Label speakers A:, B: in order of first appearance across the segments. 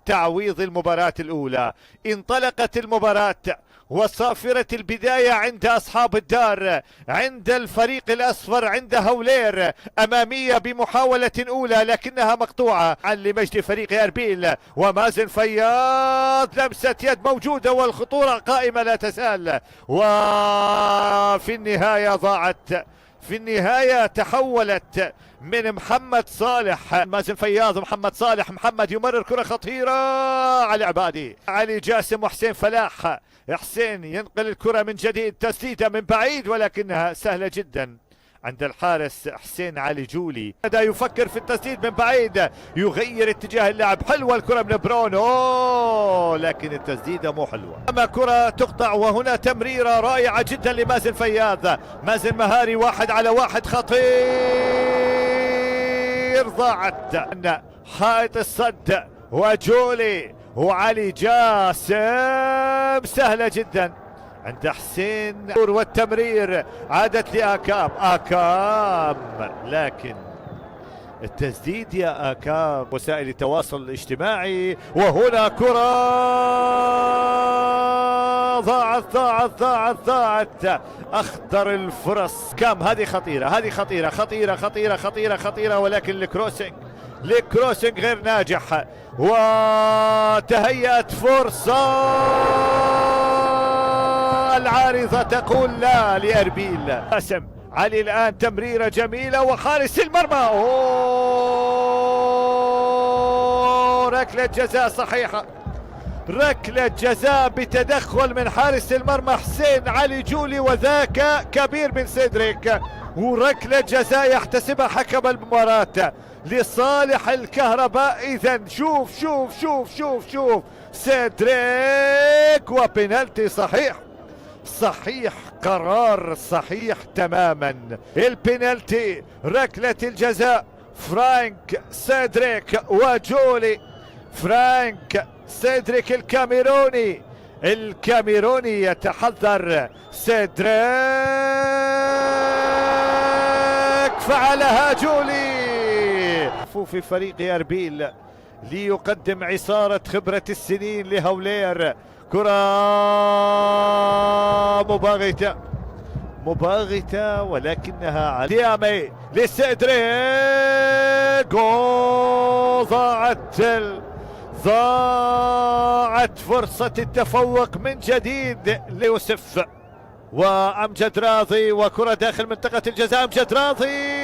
A: تعويض المباراة الأولى. انطلقت المباراة وصافرة البداية عند أصحاب الدار، عند الفريق الأصفر، عند هولير. أمامية بمحاولة أولى لكنها مقطوعة لمجد فريق أربيل. ومازن فياض، لمسة يد موجودة والخطورة قائمة لا تزال، وفي النهاية ضاعت. في النهاية تحولت من محمد صالح، مازن فياض، محمد صالح. محمد يمرر كرة خطيرة علي عبادي، علي جاسم وحسين فلاح. حسين ينقل الكرة من جديد، تسديدة من بعيد ولكنها سهلة جدا عند الحارس حسين علي جولي. بدأ يفكر في التسديد من بعيد، يغير اتجاه اللعب. حلوة الكرة من برونو لكن التسديدة مو حلوة. أما كرة تقطع، وهنا تمريرة رائعة جدا لمازن فياض. مازن مهاري، 1 على 1 خطير، ضاعت. حائط الصد وجولي وعلي جاسم، سهلة جدا عند حسين. والتمرير عادت لآكام، آكام، لكن التسديد يا آكام. وسائل التواصل الاجتماعي، وهنا كرة ضاعت. أخطر الفرص كام. هذه خطيرة، هذه خطيرة خطيرة خطيرة خطيرة خطيرة، ولكن الكروسنج غير ناجح. وتهيأت فرصة، العارضة تقول لا لأربيل. قاسم علي الآن، تمريرة جميلة وحارس المرمى. ركلة جزاء صحيحة، ركلة جزاء بتدخل من حارس المرمى حسين علي جولي، وذاك كبير من سيدريك. وركلة جزاء يحتسبها حكم المباراة لصالح الكهرباء. إذا شوف سيدريك، وبنالتي صحيح، قرار صحيح تماما. البنالتي، ركلة الجزاء، فرانك سيدريك وجولي. فرانك سيدريك الكاميروني يتحذر. سيدريك فعلها جولي. في فريق أربيل ليقدم عصارة خبرة السنين لهولير. كرة مباغتة ولكنها عليامي لسيدريك. ضاعت فرصة التفوق من جديد ليوسف وأمجد راضي، وكرة داخل منطقة الجزاء. أمجد راضي،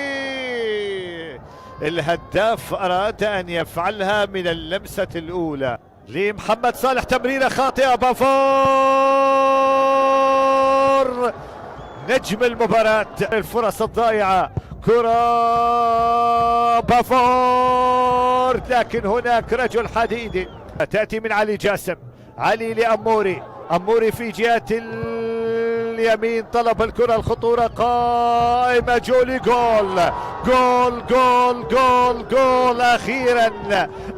A: الهداف أراد أن يفعلها من اللمسة الأولى لمحمد صالح. تمريرة خاطئة، بافور نجم المباراة. الفرص الضائعة، كرة بافور، لكن هناك رجل حديدي. تأتي من علي جاسم، علي لأموري، أموري في جهة اليمين، طلب الكرة، الخطورة قائمة. جولي، جول.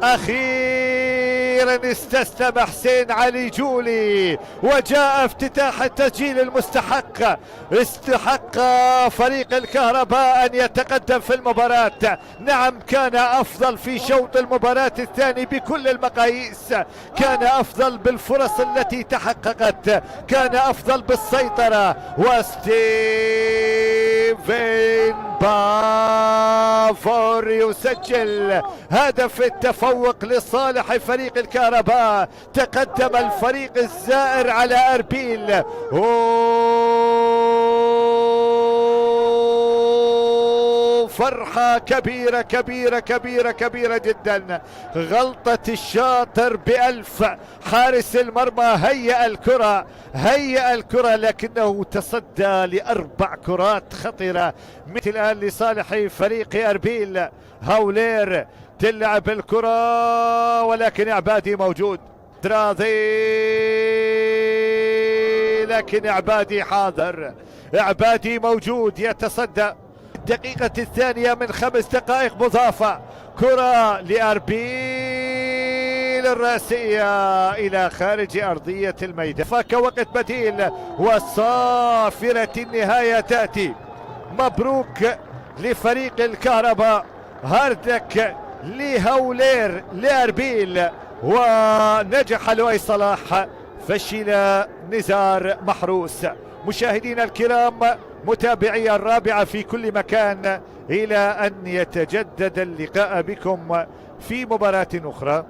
A: أخيرا استسلم حسين علي جولي، وجاء افتتاح التسجيل المستحق. استحق فريق الكهرباء أن يتقدم في المباراة. نعم، كان أفضل في شوط المباراة الثاني بكل المقاييس، كان أفضل بالفرص التي تحققت، كان أفضل بالسيطرة. وستيفن بافور يسجل هدف التفوق لصالح فريق الكهرباء. تقدم الفريق الزائر على أربيل. فرحة كبيرة جدا. غلطة الشاطر ب1000. حارس المرمى هيأ الكرة لكنه تصدى ل4 كرات خطرة. مثل الآن لصالح فريق أربيل. هولير تلعب الكرة ولكن عبادي موجود، راضي، لكن عبادي حاضر، عبادي موجود يتصدى. الدقيقة الثانية من 5 دقائق مضافة. كرة لأربيل، الرأسية إلى خارج أرضية الميدان. فكوقت بديل وصافرة النهاية تأتي. مبروك لفريق الكهرباء، هاردك لهولير لأربيل. ونجح لؤي صلاح، فشل نزار محروس. مشاهدينا الكرام، متابعي الرابعة في كل مكان، إلى أن يتجدد اللقاء بكم في مباراة أخرى.